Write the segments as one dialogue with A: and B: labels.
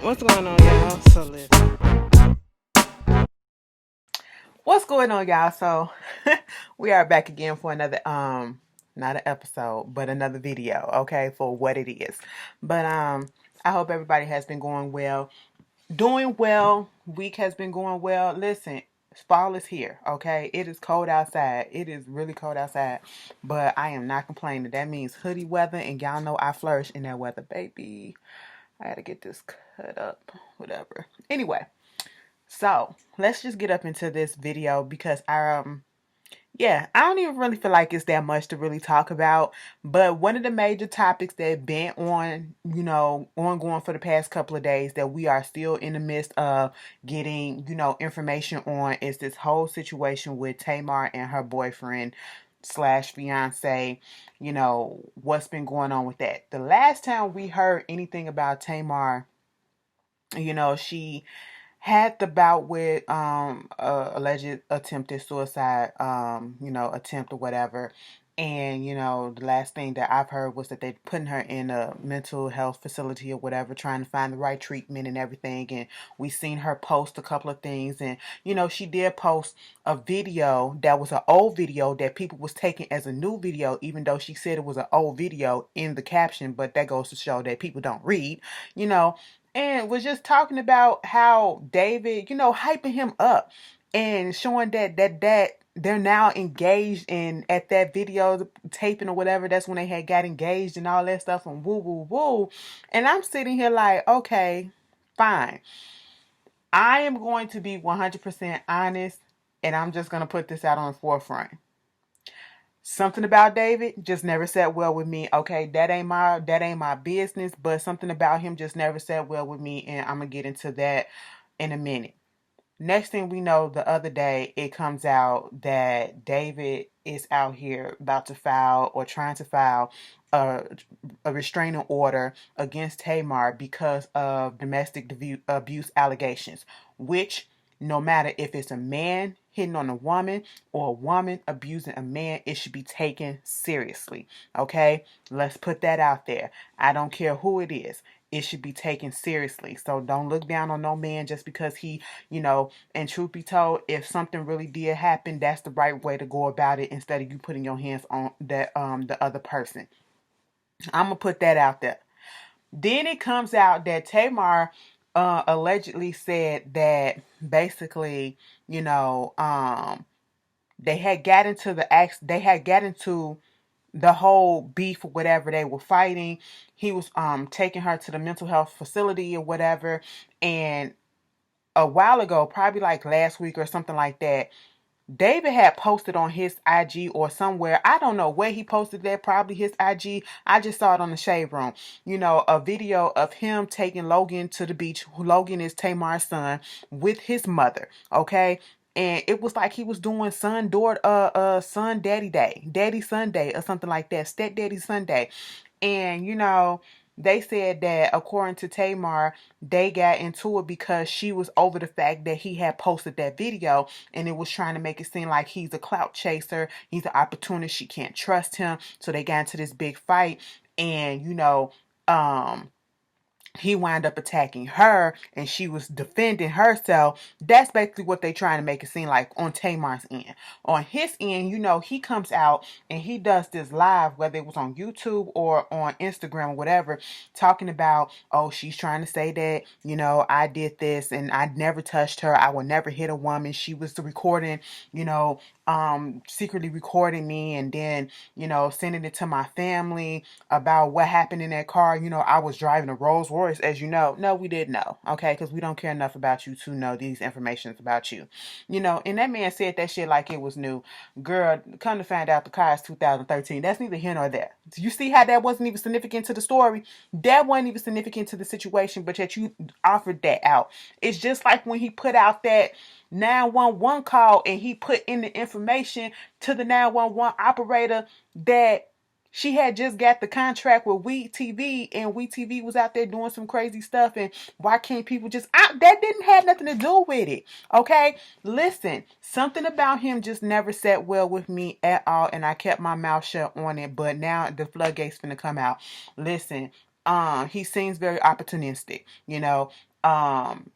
A: What's going on, y'all? So listen.
B: What's going on, y'all? So we are back again for another not an episode, but another video, okay, for what it is. But I hope everybody has been going well. Doing well. Week has been going well. Listen, fall is here, okay? It is cold outside. It is really cold outside. But I am not complaining. That means hoodie weather, and y'all know I flourish in that weather, baby. I gotta get this cut up. Whatever. Anyway. So let's just get up into this video because yeah, I don't even really feel like it's that much to really talk about. But one of the major topics that been on, ongoing for the past couple of days that we are still in the midst of getting, information on is this whole situation with Tamar and her boyfriend slash fiance. What's been going on with that. The last time we heard anything about Tamar, she had the bout with alleged attempted suicide, attempt or whatever. And the last thing that I've heard was that they putting her in a mental health facility or whatever, trying to find the right treatment and everything. And we seen her post a couple of things, and she did post a video that was an old video that people was taking as a new video, even though she said it was an old video in the caption. But that goes to show that people don't read, you know and was just talking about how David, hyping him up and showing that they're now engaged in at that video taping or whatever. That's when they had got engaged and all that stuff and woo woo woo. And I'm sitting here like, okay, fine. I am going to be 100% honest, and I'm just going to put this out on the forefront. Something about David just never sat well with me. Okay, that ain't my business, but something about him just never sat well with me, and I'm gonna get into that in a minute. Next thing we know, the other day it comes out that David is out here about to file or trying to file a, a restraining order against Tamar because of domestic abuse allegations, which no matter if it's a man hitting on a woman or a woman abusing a man, it should be taken seriously. Okay? Let's put that out there. I don't care who it is. It should be taken seriously. So don't look down on no man just because and truth be told, if something really did happen, that's the right way to go about it instead of you putting your hands on that the other person. I'm gonna put that out there. Then it comes out that Tamar allegedly said that basically, they had got into the whole beef or whatever. They were fighting. He was taking her to the mental health facility or whatever. And a while ago, probably like last week or something like that, David had posted on his IG or somewhere. I don't know where he posted that, probably his IG. I just saw it on the Shade Room. A video of him taking Logan to the beach. Logan is Tamar's son with his mother. Okay. And it was like he was doing son daddy day, daddy Sunday or something like that, stepdaddy Sunday. And they said that according to Tamar, they got into it because she was over the fact that he had posted that video, and it was trying to make it seem like he's a clout chaser, he's an opportunist, she can't trust him. So they got into this big fight, and um he wound up attacking her and she was defending herself. That's basically what they trying to make it seem like on Tamar's end. On his end, he comes out and he does this live, whether it was on YouTube or on Instagram or whatever, talking about, oh, she's trying to say that, I did this and I never touched her. I will never hit a woman. She was recording, secretly recording me and then, sending it to my family about what happened in that car. I was driving a Rolls Royce, as you know. No, we didn't know, okay? Because we don't care enough about you to know these informations about you. And that man said that shit like it was new. Girl, come to find out the car is 2013. That's neither here nor there. You see how that wasn't even significant to the story? That wasn't even significant to the situation, but yet you offered that out. It's just like when he put out that 911 call and he put in the information to the 911 operator that she had just got the contract with Wheat TV and Wheat TV was out there doing some crazy stuff. And why can't people that didn't have nothing to do with it. Okay. Listen, something about him just never sat well with me at all. And I kept my mouth shut on it. But now the floodgates finna come out. Listen, he seems very opportunistic,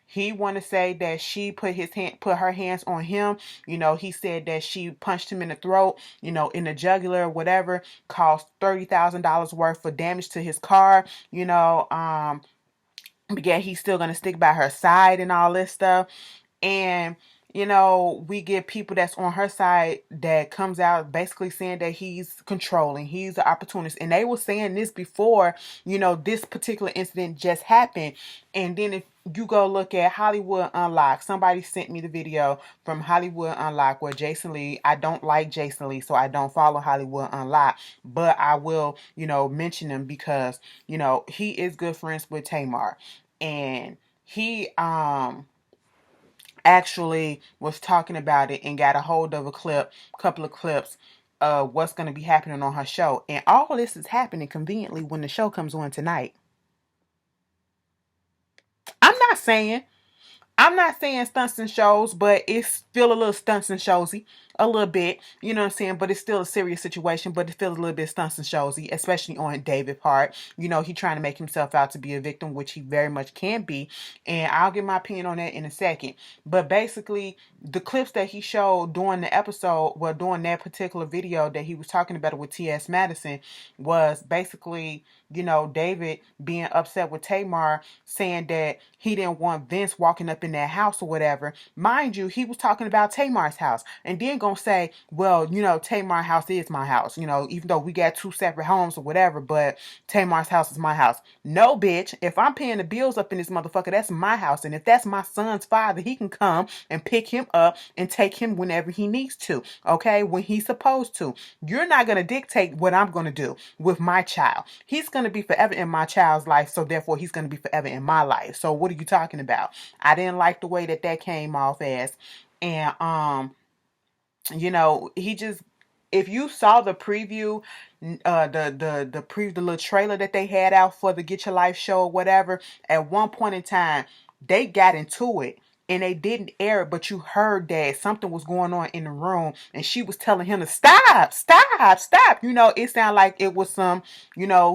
B: He want to say that she put her hands on him. He said that she punched him in the throat, in the jugular or whatever, caused $30,000 worth of damage to his car. But yeah, he's still gonna stick by her side and all this stuff. And we get people that's on her side that comes out basically saying that he's controlling, he's the opportunist. And they were saying this before, this particular incident just happened. And then if you go look at Hollywood Unlocked, somebody sent me the video from Hollywood Unlocked where Jason Lee, I don't like Jason Lee, so I don't follow Hollywood Unlocked, but I will, mention him because, he is good friends with Tamar. And he, actually was talking about it and got a hold of a couple of clips of what's going to be happening on her show. And all this is happening conveniently when the show comes on tonight. I'm not saying stunts and shows, but it's still a little stunts and showsy. A little bit, you know what I'm saying? But it's still a serious situation, but it feels a little bit stunts and showsy, especially on David's part. He trying to make himself out to be a victim, which he very much can be. And I'll get my opinion on that in a second. But basically, the clips that he showed during the episode, well, during that particular video that he was talking about it with T.S. Madison, was basically, David being upset with Tamar, saying that he didn't want Vince walking up in that house or whatever. Mind you, he was talking about Tamar's house. And then gonna say, well, Tamar's house is my house, even though we got two separate homes or whatever, but Tamar's house is my house. No, bitch, if I'm paying the bills up in this motherfucker, that's my house. And if that's my son's father, he can come and pick him up and take him whenever he needs to, okay, when he's supposed to. You're not gonna dictate what I'm gonna do with my child. He's gonna be forever in my child's life, so therefore he's gonna be forever in my life. So what are you talking about? I didn't like the way that came off as. And he just, if you saw the preview, the little trailer that they had out for the Get Your Life show or whatever, at one point in time, they got into it. And they didn't air it, but you heard that something was going on in the room, and she was telling him to stop. It sounded like it was some,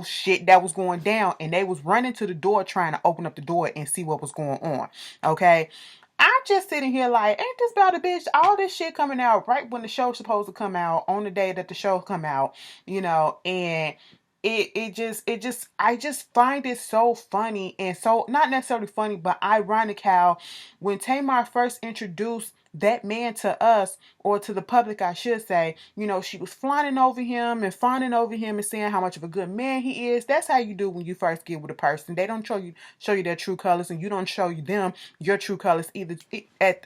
B: shit that was going down, and they was running to the door trying to open up the door and see what was going on. Okay. I'm just sitting here like, ain't this about a bitch? All this shit coming out right when the show's supposed to come out, on the day that the show come out, and I just find it so funny, and so not necessarily funny, but ironic how when Tamar first introduced that man to us, or to the public, I should say, she was fawning over him and saying how much of a good man he is. That's how you do when you first get with a person. They don't show you their true colors, and you don't show them your true colors either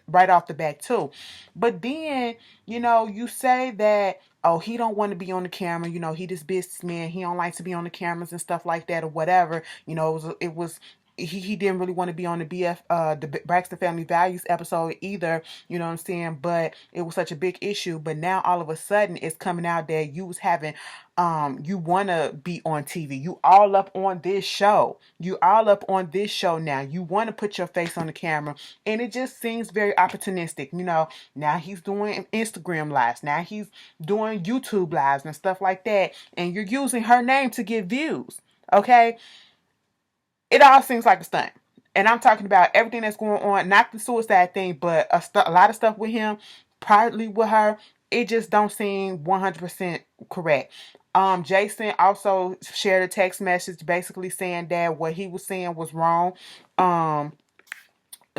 B: right off the bat too. But then, you say that, oh, he don't want to be on the camera, he this businessman, he don't like to be on the cameras and stuff like that or whatever. It was he didn't really want to be on the Braxton Family Values episode either, you know what I'm saying? But it was such a big issue. But now all of a sudden it's coming out that you was having, you want to be on TV. You all up on this show. Now. You want to put your face on the camera. And it just seems very opportunistic. Now he's doing Instagram lives. Now he's doing YouTube lives and stuff like that. And you're using her name to get views. Okay? It all seems like a stunt. And I'm talking about everything that's going on, not the suicide thing, but a lot of stuff with him, privately with her. It just don't seem 100% correct. Jason also shared a text message basically saying that what he was saying was wrong. That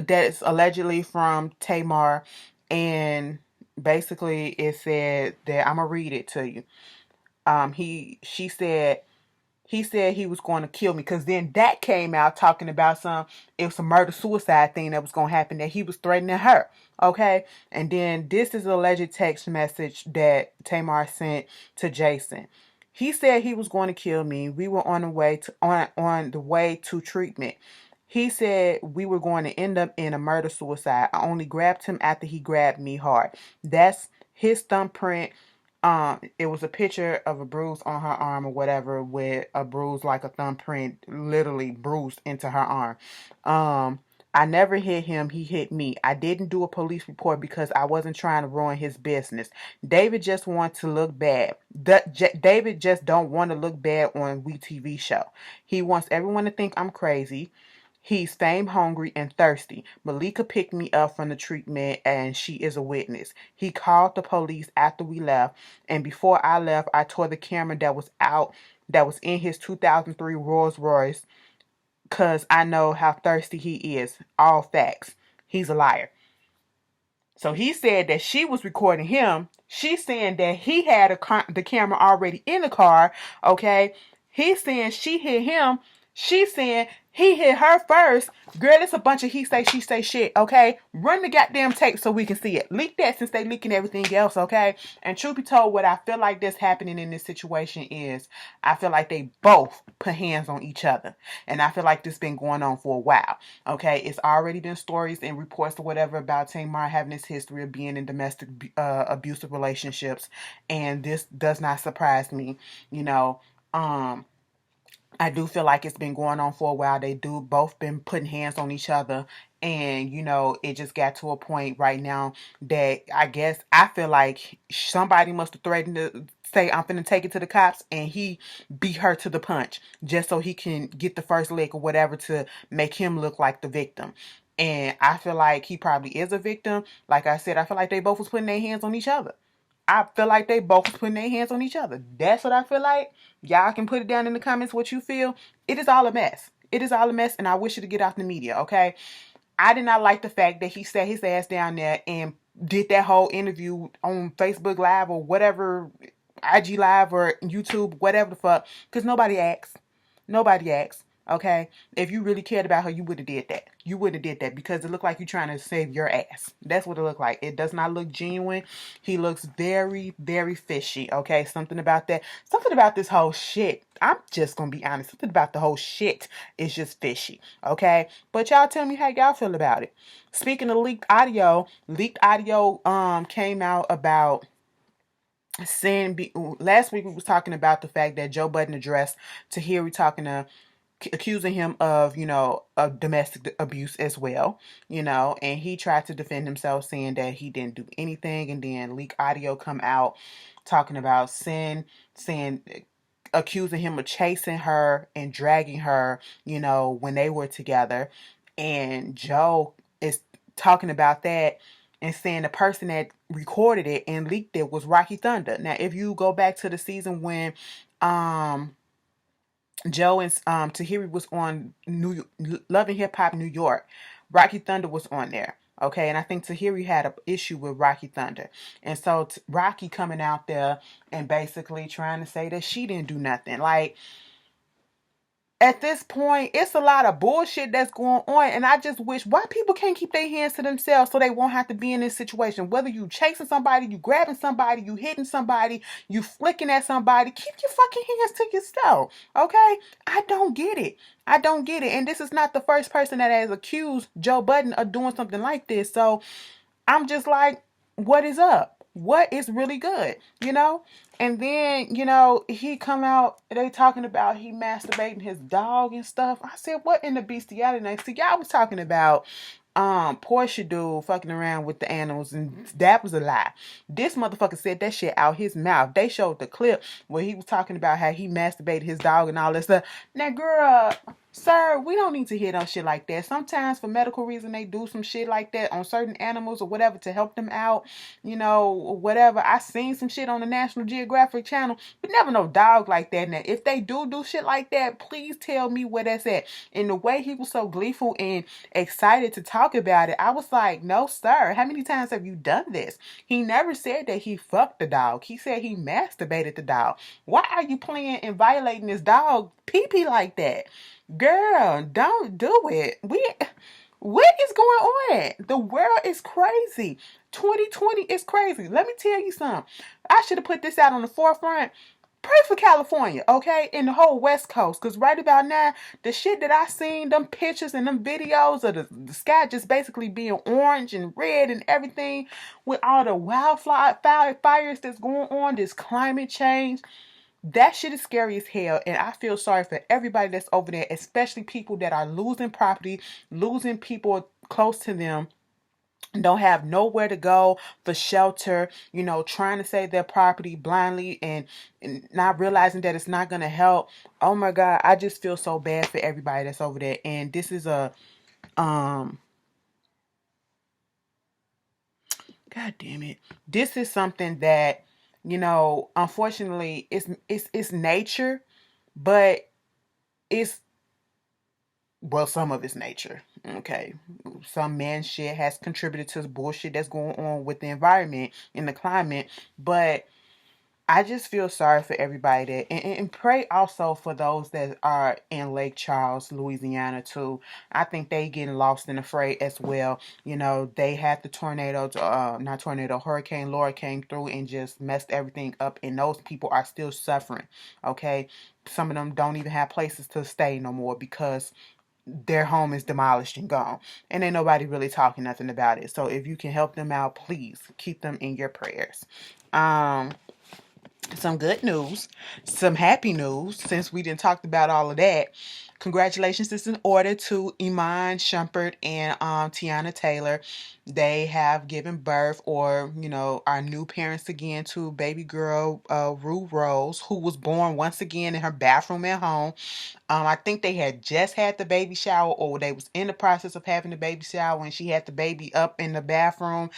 B: is allegedly from Tamar. And basically it said that, I'm going to read it to you. He said he was going to kill me, because then that came out talking about it was a murder-suicide thing that was going to happen, that he was threatening her, okay? And then this is an alleged text message that Tamar sent to Jason. He said he was going to kill me. We were on the way to treatment. He said we were going to end up in a murder-suicide. I only grabbed him after he grabbed me hard. That's his thumbprint. It was a picture of a bruise on her arm or whatever, with a bruise like a thumbprint literally bruised into her arm. I never hit him. He hit me. I didn't do a police report because I wasn't trying to ruin his business. David just wants to look bad. David just don't want to look bad on WeTV show. He wants everyone to think I'm crazy. He's fame hungry and thirsty. Malika picked me up from the treatment and she is a witness. He called the police after we left, and before I left, I tore the camera that was in his 2003 Rolls Royce because I know how thirsty he is. All facts. He's a liar. So he said that she was recording him. She's saying that he had the camera already in the car. Okay. He's saying she hit him. She's saying he hit her first. Girl, it's a bunch of he say, she say shit, okay? Run the goddamn tape so we can see it. Leak that since they leaking everything else, okay? And truth be told, what I feel like this happening in this situation is I feel like they both put hands on each other. And I feel like this been going on for a while, okay? It's already been stories and reports or whatever about Tamar having this history of being in domestic abusive relationships. And this does not surprise me, you know. I do feel like it's been going on for a while. They do both been putting hands on each other. And, you know, it just got to a point right now that I feel like somebody must have threatened to say, I'm finna take it to the cops. And he beat her to the punch just so he can get the first lick or whatever to make him look like the victim. And I feel like he probably is a victim. Like I said, I feel like they both was putting their hands on each other. I feel like they both putting their hands on each other. That's what I feel like. Y'all can put it down in the comments what you feel. It is all a mess. It is all a mess, and I wish it to get off the media, okay? I did not like the fact that he sat his ass down there and did that whole interview on Facebook Live or whatever, IG Live or YouTube, whatever the fuck, because nobody asked. Nobody asked. Okay, if you really cared about her, you would have did that. You wouldn't have did that because it looked like you're trying to save your ass. That's what it looked like. It does not look genuine. He looks very, very fishy. Okay, something about that. Something about this whole shit. I'm just gonna be honest. Something about the whole shit is just fishy. Okay, but y'all tell me how y'all feel about it. Speaking of leaked audio came out about last week we was talking about the fact that Joe Budden addressed Tahiri accusing him of, of domestic abuse as well, and he tried to defend himself saying that he didn't do anything, and then leak audio come out talking about saying accusing him of chasing her and dragging her, when they were together, and Joe is talking about that and saying the person that recorded it and leaked it was Rocky Thunder. Now, if you go back to the season when Joe and Tahiri was on Love and Hip Hop New York, Rocky Thunder was on there. Okay, and I think Tahiri had an issue with Rocky Thunder. And so Rocky coming out there and basically trying to say that she didn't do nothing. Like, at this point, it's a lot of bullshit that's going on, and I just wish why people can't keep their hands to themselves so they won't have to be in this situation. Whether you chasing somebody, you grabbing somebody, you hitting somebody, you flicking at somebody, keep your fucking hands to yourself, okay? I don't get it. I don't get it. And this is not the first person that has accused Joe Budden of doing something like this. So I'm just like, what is up? What is really good, And then, he come out, they talking about he masturbating his dog and stuff. I said, what in the bestiality name? See, y'all was talking about Portia dude fucking around with the animals, and that was a lie. This motherfucker said that shit out his mouth. They showed the clip where he was talking about how he masturbated his dog and all that stuff. Now, girl, sir, we don't need to hear no shit like that. Sometimes for medical reason they do some shit like that on certain animals or whatever to help them out, whatever. I seen some shit on the National Geographic channel, but never no dog like that. Now, if they do shit like that, please tell me where that's at. And the way he was so gleeful and excited to talk about it, I was like, no, sir. How many times have you done this? He never said that he fucked the dog. He said he masturbated the dog. Why are you playing and violating this dog pee-pee like that? Girl, don't do it. What is going on? The world is crazy. 2020 is crazy. Let me tell you something. I should have put this out on the forefront. Pray for California, okay? And the whole West Coast. Because right about now, the shit that I seen, them pictures and them videos of the sky just basically being orange and red and everything with all the wildfire fires that's going on, this climate change. That shit is scary as hell, and I feel sorry for everybody that's over there, especially people that are losing property, losing people close to them, don't have nowhere to go for shelter, trying to save their property blindly and not realizing that it's not going to help. Oh my God, I just feel so bad for everybody that's over there. And this is um, God damn it. This is something that, unfortunately it's nature, but it's, well, some of it's nature. Okay. Some man shit has contributed to the bullshit that's going on with the environment and the climate. But I just feel sorry for everybody that, and pray also for those that are in Lake Charles, Louisiana too. I think they getting lost in the fray as well. They had the tornado, not tornado, Hurricane Laura came through and just messed everything up, and those people are still suffering. Okay. Some of them don't even have places to stay no more because their home is demolished and gone, and ain't nobody really talking nothing about it. So if you can help them out, please keep them in your prayers. Some good news, some happy news, since we didn't talk about all of that. Congratulations is in order to Iman Shumpert and Tiana Taylor. They have given birth, or are new parents again, to baby girl Rue Rose, who was born once again in her bathroom at home. I think they had just had the baby shower, or they was in the process of having the baby shower when she had the baby up in the bathroom.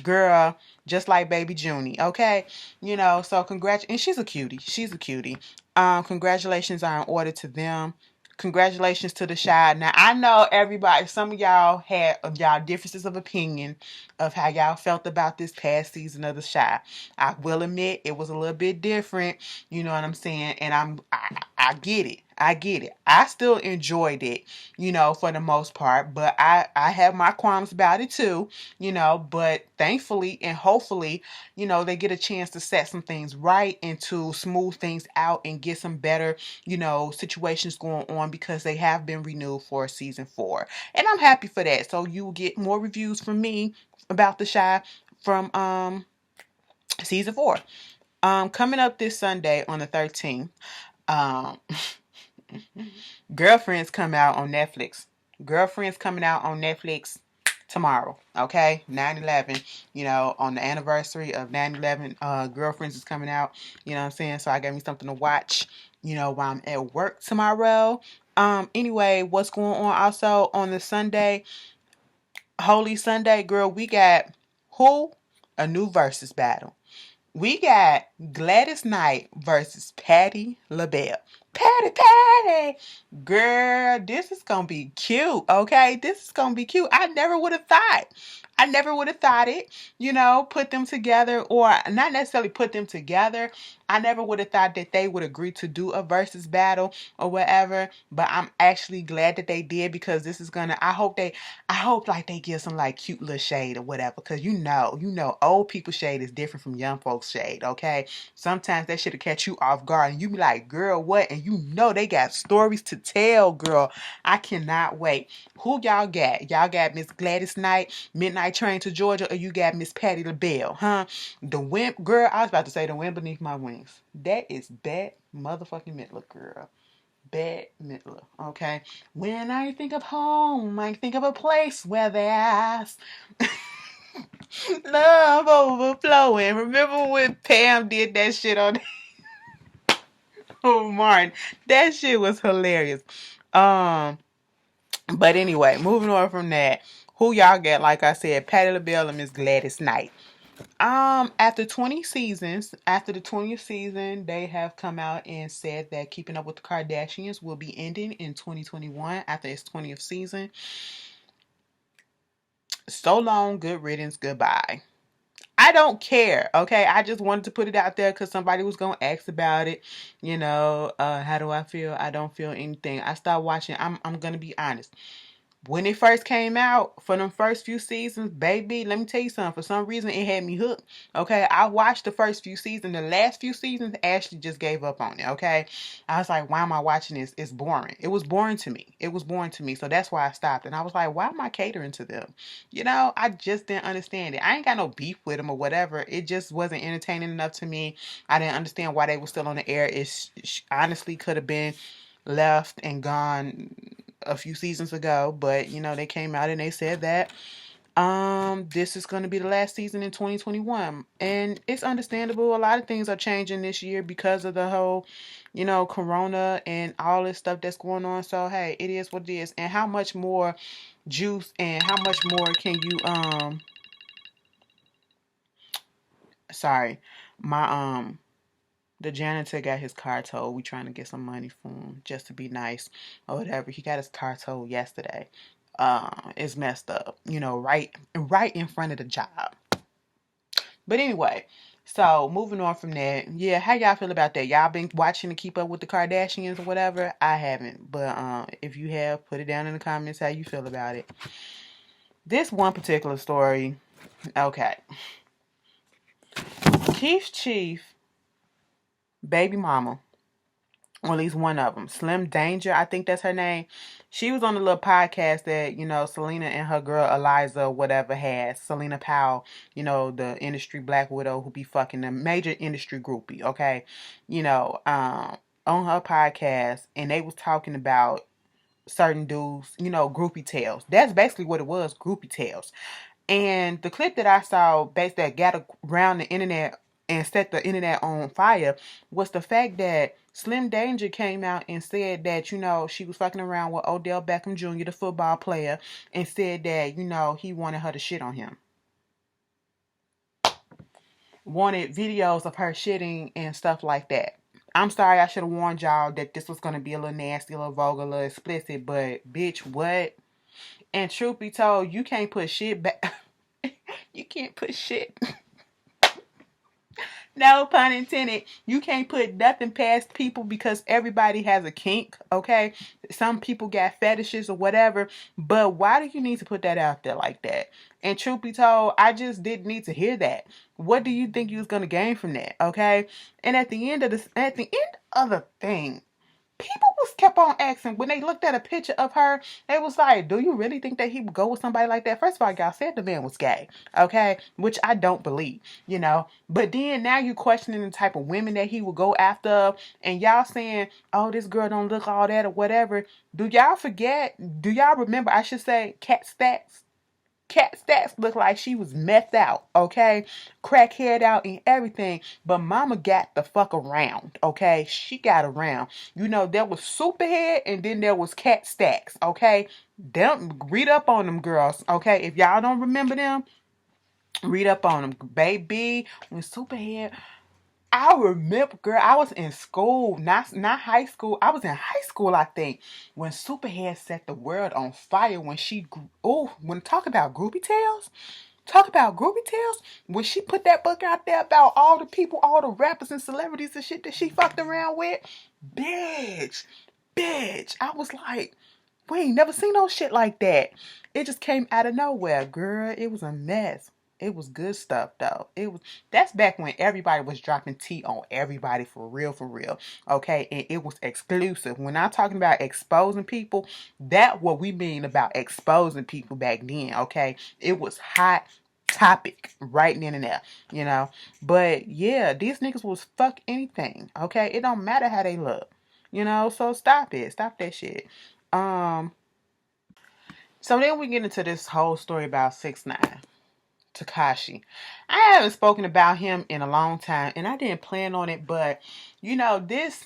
B: Girl, just like baby Junie, okay? So and she's a cutie. She's a cutie. Congratulations are in order to them. Congratulations to the Chi. Now, I know everybody, some of y'all had y'all differences of opinion of how y'all felt about this past season of the Chi. I will admit it was a little bit different, you know what I'm saying? And I get it. I get it. I still enjoyed it, for the most part, but I have my qualms about it too, but thankfully and hopefully, they get a chance to set some things right and to smooth things out and get some better, situations going on, because they have been renewed for season 4. And I'm happy for that. So you will get more reviews from me about the Chi from season 4. Coming up this Sunday on the 13th. Um Girlfriends come out on Netflix. Girlfriends coming out on Netflix tomorrow. Okay, 9/11. On the anniversary of 9/11, Girlfriends is coming out. You know what I'm saying? So I got me something to watch. While I'm at work tomorrow. Anyway, what's going on also on the Sunday? Holy Sunday, girl. We got who? A new versus battle. We got Gladys Knight versus Patti LaBelle. Patty. Girl, this is going to be cute, okay? This is going to be cute. I never would have thought. I never would have thought it, put them together, or not necessarily put them together. I never would have thought that they would agree to do a versus battle or whatever, but I'm actually glad that they did, because this is going to, I hope like they give some like cute little shade or whatever, because old people shade is different from young folks shade, okay? Sometimes that should catch you off guard and you be like, girl, what? And they got stories to tell, girl. I cannot wait. Who y'all got? Y'all got Miss Gladys Knight, Midnight Train to Georgia, or you got Miss Patti LaBelle, huh? The wind, girl, I was about to say the wind beneath my wings. That is bad motherfucking Midler, girl. Bette Midler, okay? When I think of home, I think of a place where there's love overflowing. Remember when Pam did that shit on Oh Martin? That shit was hilarious. But anyway, moving on from that, who y'all get? Like I said, Patti LaBelle and Miss Gladys Knight. After the 20th season, they have come out and said that Keeping Up with the Kardashians will be ending in 2021 after its 20th season. So long, good riddance, goodbye. I don't care, okay? I just wanted to put it out there because somebody was going to ask about it. How do I feel? I don't feel anything. I stopped watching. I'm going to be honest. When it first came out, for them first few seasons, baby, let me tell you something. For some reason, it had me hooked. Okay, I watched the first few seasons. The last few seasons, Ashley just gave up on it. Okay, I was like, why am I watching this? It's boring. It was boring to me. So that's why I stopped. And I was like, why am I catering to them? I just didn't understand it. I ain't got no beef with them or whatever. It just wasn't entertaining enough to me. I didn't understand why they were still on the air. It honestly could have been left and gone a few seasons ago, but they came out and they said that This is going to be the last season in 2021, and it's understandable. A lot of things are changing this year because of the whole, corona and all this stuff that's going on. So hey, it is what it is. And how much more juice and how much more can you sorry, my the janitor got his car towed. We trying to get some money for him just to be nice or whatever. He got his car towed yesterday. It's messed up, right in front of the job. But anyway, so moving on from that, yeah, how y'all feel about that? Y'all been watching to keep up with the Kardashians or whatever? I haven't, but if you have, put it down in the comments how you feel about it. This one particular story, okay. Keith Chief, baby mama, or at least one of them, Slim Danger, I think that's her name. She was on a little podcast that, Selena and her girl Eliza, whatever, has. Selena Powell, the industry black widow who be fucking a major industry groupie, okay? On her podcast, and they was talking about certain dudes, groupie tales. That's basically what it was, groupie tales. And the clip that I saw that got around the internet and set the internet on fire was the fact that Slim Danger came out and said that, she was fucking around with Odell Beckham Jr., the football player, and said that, he wanted her to shit on him. Wanted videos of her shitting and stuff like that. I'm sorry, I should have warned y'all that this was going to be a little nasty, a little vulgar, a little explicit, but bitch, what? And truth be told, you can't put shit back. You can't put shit. No pun intended. You can't put nothing past people because everybody has a kink, okay? Some people got fetishes or whatever, but why do you need to put that out there like that? And truth be told, I just didn't need to hear that. What do you think you was gonna gain from that, okay? And at the end of the thing, people was kept on asking when they looked at a picture of her. They was like, "Do you really think that he would go with somebody like that?" First of all, y'all said the man was gay, okay, which I don't believe, But then now you questioning the type of women that he would go after, and y'all saying, "Oh, this girl don't look all that" or whatever. Do y'all forget? Do y'all remember? I should say, Cat Stacks. Cat Stacks looked like she was methed out, okay? Crackhead out and everything. But mama got the fuck around, okay? She got around. There was Superhead and then there was Cat Stacks, okay? Read up on them girls, okay? If y'all don't remember them, read up on them. Baby, when Superhead... I remember, girl, I was in school, not high school. I was in high school, I think, when Superhead set the world on fire when she, talk about groupie tales. Talk about groupie tales. When she put that book out there about all the people, all the rappers and celebrities and shit that she fucked around with. Bitch. I was like, we ain't never seen no shit like that. It just came out of nowhere, girl. It was a mess. It was good stuff though. That's back when everybody was dropping tea on everybody for real, okay? And it was exclusive. When I'm talking about exposing people, that's what we mean about exposing people back then, okay? It was hot topic right then and there, But yeah, these niggas was fuck anything, okay? It don't matter how they look, So stop it. Stop that shit. So then we get into this whole story about 6ix9ine. Tekashi. I haven't spoken about him in a long time, and I didn't plan on it, but this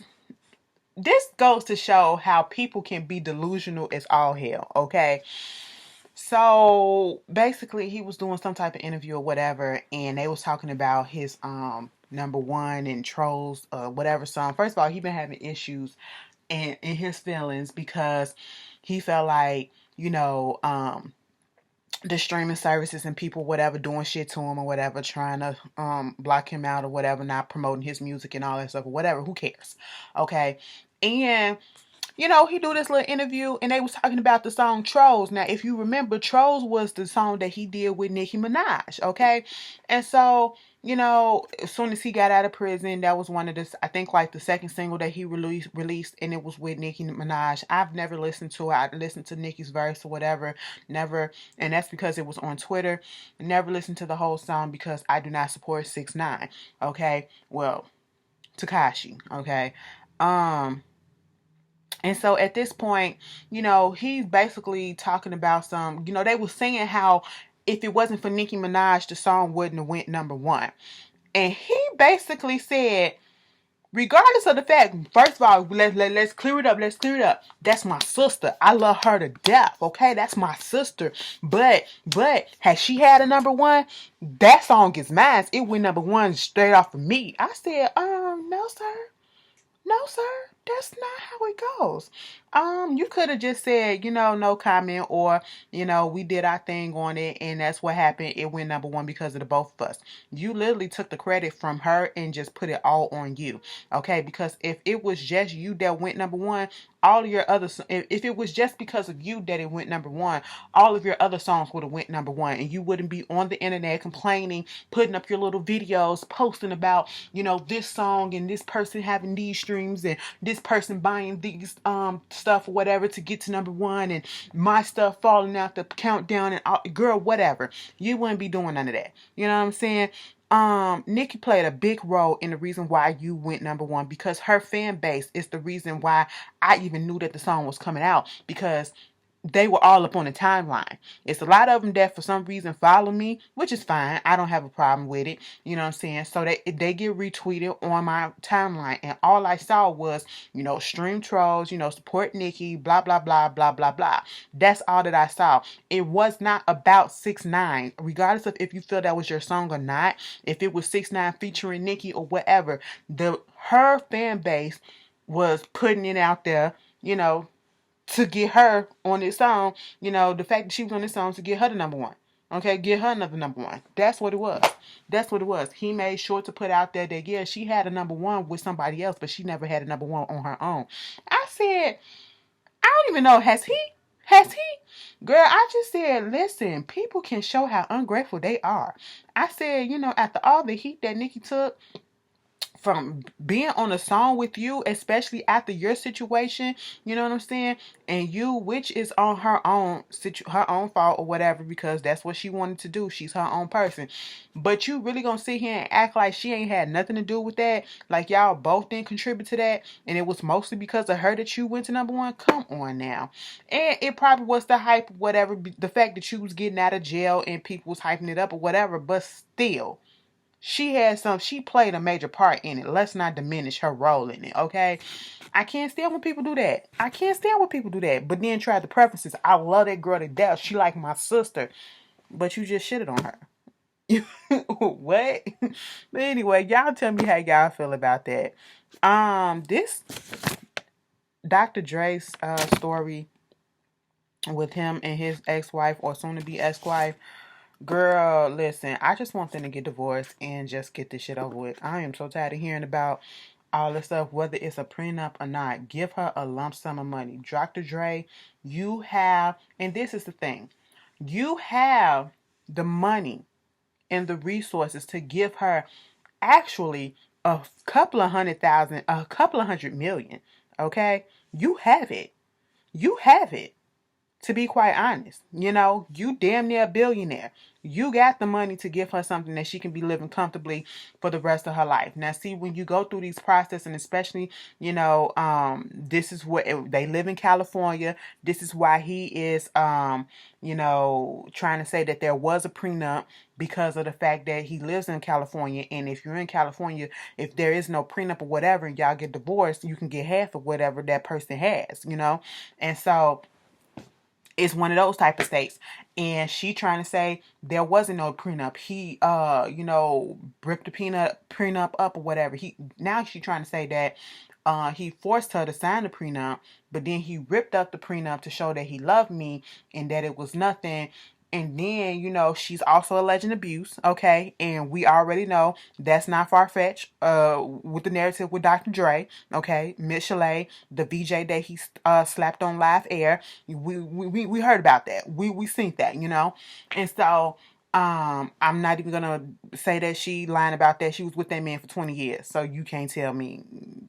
B: goes to show how people can be delusional as all hell, okay? So basically he was doing some type of interview or whatever, and they was talking about his number one and trolls whatever song. First of all, he been having issues in his feelings because he felt like, the streaming services and people, whatever, doing shit to him or whatever, trying to block him out or whatever, not promoting his music and all that stuff or whatever. Who cares? Okay. And he do this little interview and they was talking about the song Trolls. Now, if you remember, Trolls was the song that he did with Nicki Minaj, okay? And so, as soon as he got out of prison, that was one of the, I think like the second single that he released, and it was with Nicki Minaj. I've never listened to it. I listened to Nicki's verse or whatever, never, and that's because it was on Twitter. Never listened to the whole song because I do not support 6ix9ine, okay? Well, Tekashi, okay? And so at this point, he's basically talking about they were saying how if it wasn't for Nicki Minaj, the song wouldn't have went number one. And he basically said, regardless of the fact, first of all, let's clear it up. Let's clear it up. That's my sister. I love her to death. Okay, that's my sister. But has she had a number one? That song is mine. It went number one straight off of me. I said, no, sir. No, sir. That's not how it goes. You could have just said, no comment, or, we did our thing on it, and that's what happened. It went number one because of the both of us. You literally took the credit from her and just put it all on you. Okay? Because if it was just you that went number one, all of your other, if it was just because of you that it went number one, all of your other songs would have went number one, and you wouldn't be on the internet complaining, putting up your little videos, posting about, this song and this person having these streams and this person buying these stuff or whatever to get to number one, and my stuff falling out the countdown, and all, girl, whatever. You wouldn't be doing none of that. You know what I'm saying? Nicki played a big role in the reason why you went number one, because her fan base is the reason why I even knew that the song was coming out, because they were all up on the timeline. It's a lot of them that for some reason follow me, which is fine. I don't have a problem with it. You know what I'm saying? So they get retweeted on my timeline, and all I saw was, stream trolls, support Nicki, blah, blah, blah, blah, blah, blah. That's all that I saw. It was not about 6ix9ine, regardless of if you feel that was your song or not. If it was 6ix9ine featuring Nicki or whatever, her fan base was putting it out there, to get her on this song, the fact that she was on this song to get her the number one. Okay, get her another number one. That's what it was. That's what it was. He made sure to put out there that, yeah, she had a number one with somebody else, but she never had a number one on her own. I said, I don't even know, has he? Girl, I just said, listen, people can show how ungrateful they are. I said, after all the heat that Nicki took from being on a song with you, especially after your situation, you know what I'm saying? And you, which is on her own fault or whatever, because that's what she wanted to do. She's her own person. But you really gonna sit here and act like she ain't had nothing to do with that? Like y'all both didn't contribute to that, and it was mostly because of her that you went to number one? Come on now. And it probably was the hype, whatever, the fact that you was getting out of jail and people was hyping it up or whatever, but still, she played a major part in it. Let's not diminish her role in it, okay? I can't stand when people do that. But then try the preferences. I love that girl to death. She like my sister. But you just shitted on her. What? But anyway, y'all tell me how y'all feel about that. This Dr. Dre's story with him and his ex-wife, or soon-to-be ex-wife. Girl, listen, I just want them to get divorced and just get this shit over with. I am so tired of hearing about all this stuff, whether it's a prenup or not. Give her a lump sum of money. Dr. Dre, you have, and this is the thing, you have the money and the resources to give her actually a couple of hundred million, okay? You have it. To be quite honest, you damn near a billionaire. You got the money to give her something that she can be living comfortably for the rest of her life. Now, see, when you go through these processes, and especially, this is what they live in California. This is why he is, trying to say that there was a prenup, because of the fact that he lives in California. And if you're in California, if there is no prenup or whatever, and y'all get divorced, you can get half of whatever that person has, and so it's one of those type of states. And she trying to say there wasn't no prenup. He ripped the prenup up or whatever. Now she trying to say that he forced her to sign the prenup, but then he ripped up the prenup to show that he loved me and that it was nothing. And then, she's also alleging abuse, okay? And we already know that's not far-fetched with the narrative with Dr. Dre, okay? Miss Chalet, the VJ that he slapped on live air, we heard about that. We seen that, And so I'm not even gonna say that she lying about that. She was with that man for 20 years, so you can't tell me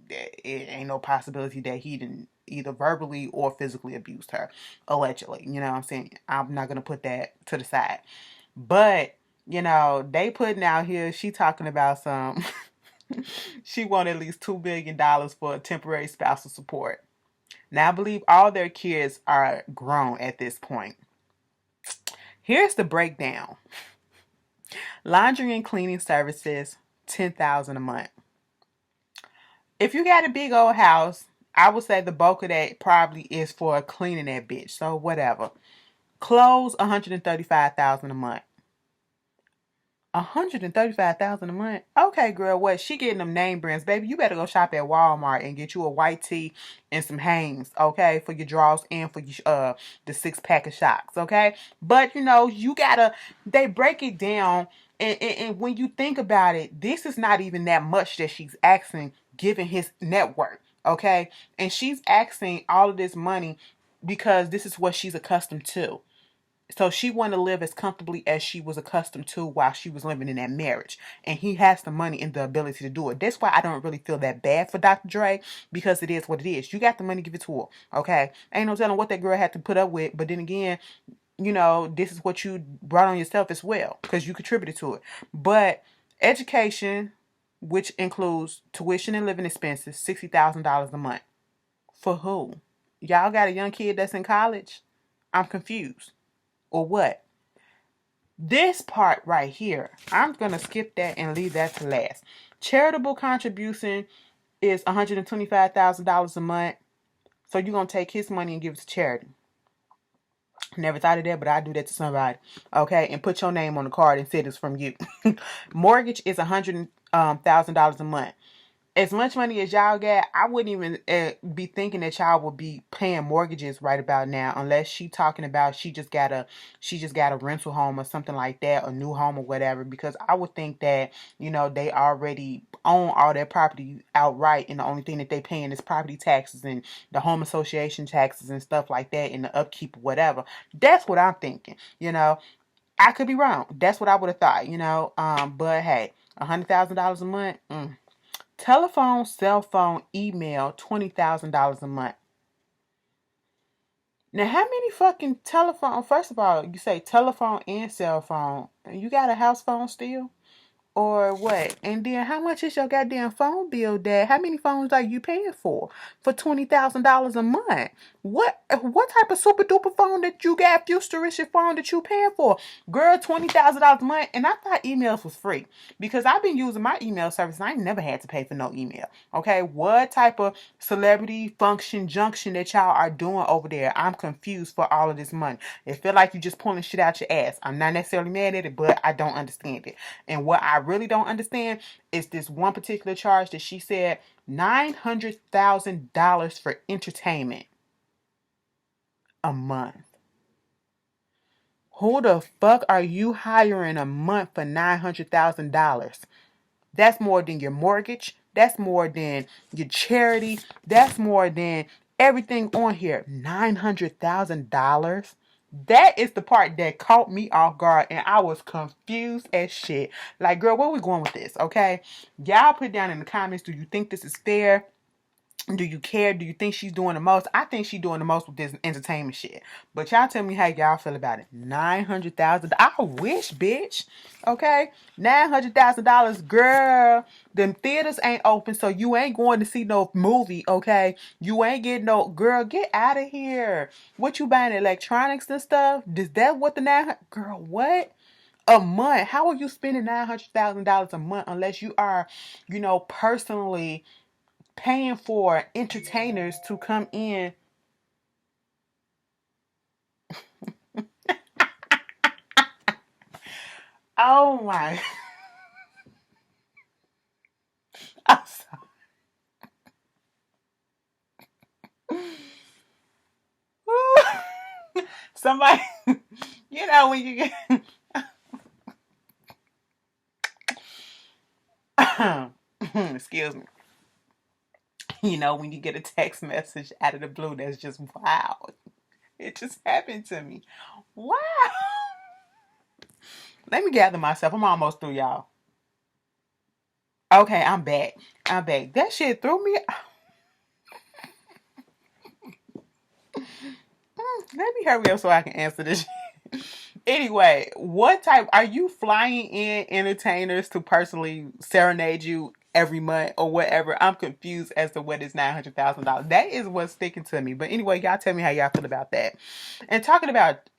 B: that it ain't no possibility that he didn't either verbally or physically abused her, allegedly. You know what I'm saying? I'm not gonna put that to the side, but they putting out here. She talking about some. She wanted at least $2 billion for temporary spousal support. Now I believe all their kids are grown at this point. Here's the breakdown. Laundry and cleaning services, $10,000 a month. If you got a big old house, I would say the bulk of that probably is for cleaning that bitch. So whatever. Clothes, $135,000 a month. $135,000 a month. Okay, girl, what? She getting them name brands, baby. You better go shop at Walmart and get you a white tee and some Hanes, okay, for your drawers and for your the 6-pack of socks, okay. But you know, you gotta. They break it down, and when you think about it, this is not even that much that she's asking, given his network, okay, and she's asking all of this money because this is what she's accustomed to. So she wanted to live as comfortably as she was accustomed to while she was living in that marriage. And he has the money and the ability to do it. That's why I don't really feel that bad for Dr. Dre, because it is what it is. You got the money, give it to her. Okay? Ain't no telling what that girl had to put up with. But then again, you know, this is what you brought on yourself as well, because you contributed to it. But education, which includes tuition and living expenses, $60,000 a month. For who? Y'all got a young kid that's in college? I'm confused. Or what? This part right here, I'm going to skip that and leave that to last. Charitable contribution is $125,000 a month. So you're going to take his money and give it to charity. Never thought of that, but I do that to somebody. Okay, and put your name on the card and say it's from you. Mortgage is $100,000 a month. As much money as y'all got, I wouldn't even be thinking that y'all would be paying mortgages right about now, unless she talking about she just got a rental home or something like that, a new home or whatever. Because I would think that, you know, they already own all their property outright, and the only thing that they paying is property taxes and the home association taxes and stuff like that, and the upkeep or whatever. That's what I'm thinking. You know, I could be wrong. That's what I would have thought. You know, but hey, $100,000 a month. Telephone, cell phone, email, $20,000 a month. Now, how many fucking telephone? First of all, you say telephone and cell phone. You got a house phone still? Or what? And then how much is your goddamn phone bill, Dad? How many phones are you paying for $20,000 a month? What type of super duper phone that you got, futuristic phone that you paying for? Girl, $20,000 a month. And I thought emails was free, because I've been using my email service and I ain't never had to pay for no email. Okay, what type of celebrity function junction that y'all are doing over there? I'm confused for all of this money. It feel like you just pulling shit out your ass. I'm not necessarily mad at it, but I don't understand it. And what I really don't understand is this one particular charge that she said, $900,000 for entertainment a month. Who the fuck are you hiring a month for $900,000? That's more than your mortgage. That's more than your charity. That's more than everything on here. $900,000. That is the part that caught me off guard, and I was confused as shit. Like, girl, where we going with this? Okay, y'all put down in the comments, do you think this is fair? Do you care? Do you think she's doing the most? I think she's doing the most with this entertainment shit. But y'all tell me how y'all feel about it. $900,000. I wish, bitch. Okay? $900,000, girl. Them theaters ain't open, so you ain't going to see no movie, okay? You ain't getting no... Girl, get out of here. What you buying, electronics and stuff? Is that what the 900... Girl, what? A month? How are you spending $900,000 a month unless you are, you know, personally paying for entertainers to come in? Oh my. I'm sorry. Somebody, you know, when you get, excuse me, you know, when you get a text message out of the blue, that's just wow. It just happened to me. Wow. Let me gather myself. I'm almost through, y'all. Okay, I'm back. That shit threw me. Let me hurry up so I can answer this. Anyway, what type are you flying in entertainers to personally serenade you every month or whatever? I'm confused as to what is $900,000. That is what's sticking to me. But anyway, y'all tell me how y'all feel about that. And talking about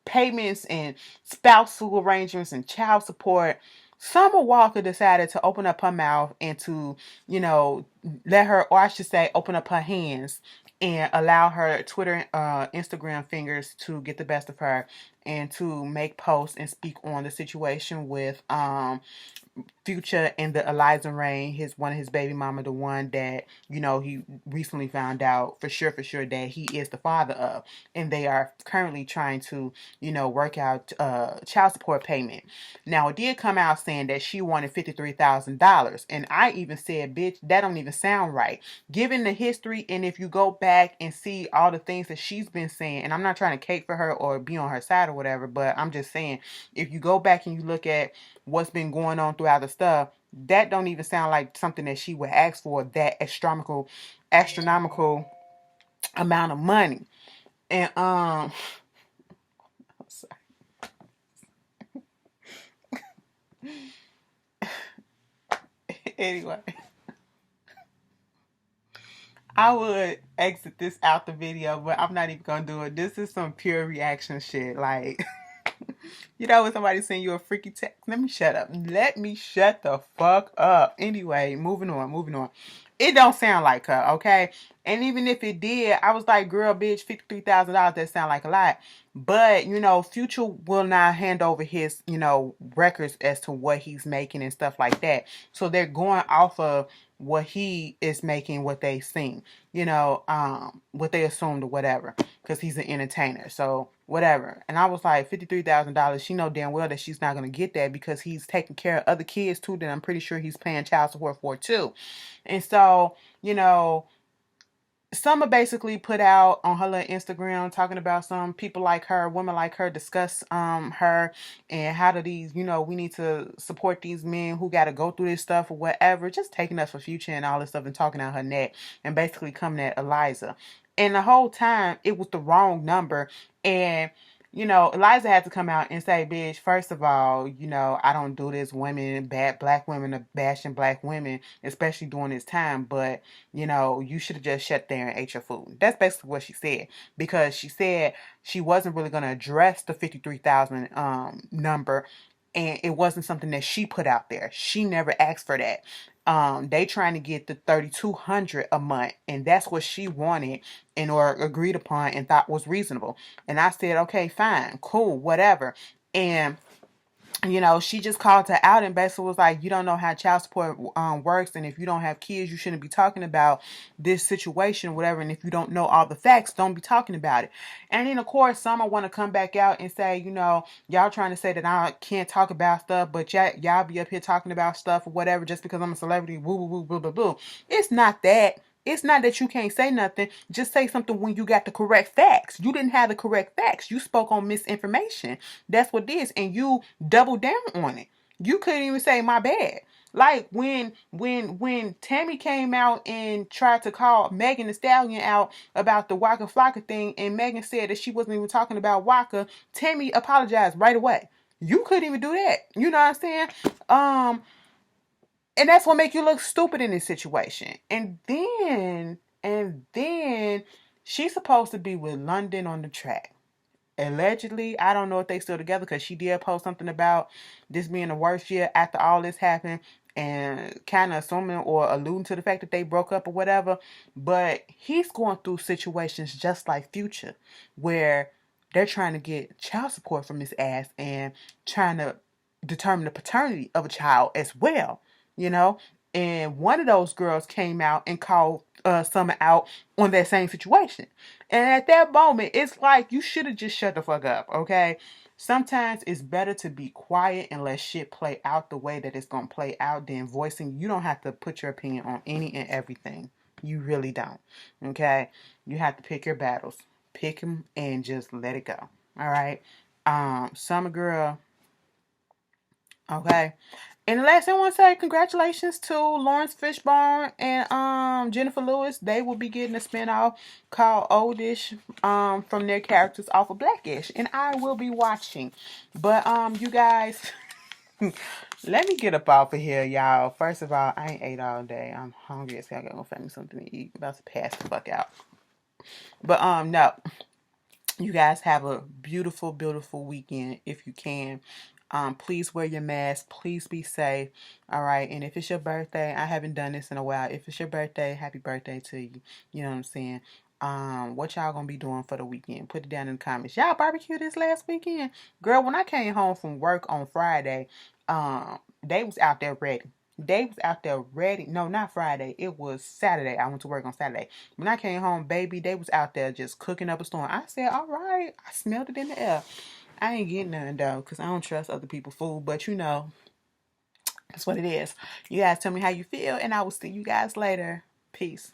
B: payments and spousal arrangements and child support, Summer Walker decided to open up her mouth and to, let her, or I should say, open up her hands and allow her Twitter, Instagram fingers to get the best of her and to make posts and speak on the situation with Future and the Eliza Reign, one of his baby mama, the one that he recently found out for sure that he is the father of, and they are currently trying to work out child support payment. Now it did come out saying that she wanted $53,000, and I even said, bitch, that don't even sound right, given the history. And if you go back and see all the things that she's been saying, and I'm not trying to cape for her or be on her side or whatever, but I'm just saying, if you go back and you look at what's been going on throughout the stuff, that don't even sound like something that she would ask for, that astronomical amount of money. And I'm sorry. Anyway, I would exit this out the video, but I'm not even gonna do it. This is some pure reaction shit. Like, when somebody's saying you a freaky text, let me shut up. Let me shut the fuck up. Anyway, moving on. It don't sound like her, okay? And even if it did, I was like, girl, bitch, $53,000, that sound like a lot. But, Future will not hand over his, records as to what he's making and stuff like that. So they're going off of what he is making, what they seen, what they assumed or whatever, because he's an entertainer. So whatever. And I was like, $53,000. She know damn well that she's not going to get that because he's taking care of other kids too, that I'm pretty sure he's paying child support for too. And so, Summer basically put out on her little Instagram talking about some people like her, women like her, discuss her and how do these, we need to support these men who got to go through this stuff or whatever, just taking us for Future and all this stuff and talking out her neck and basically coming at Eliza. And the whole time it was the wrong number. And Eliza had to come out and say, bitch, first of all, I don't do this. Black women are bashing black women, especially during this time. But, you should have just shut there and ate your food. That's basically what she said. Because she said she wasn't really going to address the 53,000 number. And it wasn't something that she put out there. She never asked for that. They trying to get the $3,200 a month, and that's what she wanted or agreed upon and thought was reasonable. And I said, okay, fine, cool, whatever. And she just called her out and basically was like, you don't know how child support works, and if you don't have kids, you shouldn't be talking about this situation, whatever. And if you don't know all the facts, don't be talking about it. And then, of course, Summer want to come back out and say, y'all trying to say that I can't talk about stuff, but y'all be up here talking about stuff or whatever just because I'm a celebrity, woo, woo, woo, boo, boo, boo. It's not that. It's not that you can't say nothing. Just say something when you got the correct facts. You didn't have the correct facts. You spoke on misinformation. That's what it is. And you doubled down on it. You couldn't even say my bad. Like when Tammy came out and tried to call Megan Thee Stallion out about the Waka Flocka thing, and Megan said that she wasn't even talking about Waka, Tammy apologized right away. You couldn't even do that. You know what I'm saying? And that's what make you look stupid in this situation. And then she's supposed to be with London on the track. Allegedly, I don't know if they still together because she did post something about this being the worst year after all this happened and kind of assuming or alluding to the fact that they broke up or whatever. But he's going through situations just like Future where they're trying to get child support from his ass and trying to determine the paternity of a child as well. And one of those girls came out and called Summer out on that same situation. And at that moment, it's like you should have just shut the fuck up, okay? Sometimes it's better to be quiet and let shit play out the way that it's going to play out than voicing. You don't have to put your opinion on any and everything. You really don't, okay? You have to pick your battles. Pick them and just let it go, all right? Summer girl, okay? And the last thing I want to say, congratulations to Lawrence Fishburne and Jennifer Lewis. They will be getting a spinoff called Oldish from their characters off of Blackish. And I will be watching. But you guys, let me get up off of here, y'all. First of all, I ain't ate all day. I'm hungry as hell. I gotta go find me something to eat. I'm about to pass the fuck out. But no. You guys have a beautiful, beautiful weekend if you can. Please wear your mask. Please be safe. All right. And if it's your birthday, I haven't done this in a while. If it's your birthday, happy birthday to you. You know what I'm saying? What y'all gonna be doing for the weekend? Put it down in the comments. Y'all barbecue this last weekend? Girl, when I came home from work on Friday, they was out there ready. They was out there ready. No, not Friday. It was Saturday. I went to work on Saturday. When I came home, baby, they was out there just cooking up a storm. I said, all right. I smelled it in the air. I ain't getting none though, because I don't trust other people's food. But you know, that's what it is. You guys tell me how you feel, and I will see you guys later. Peace.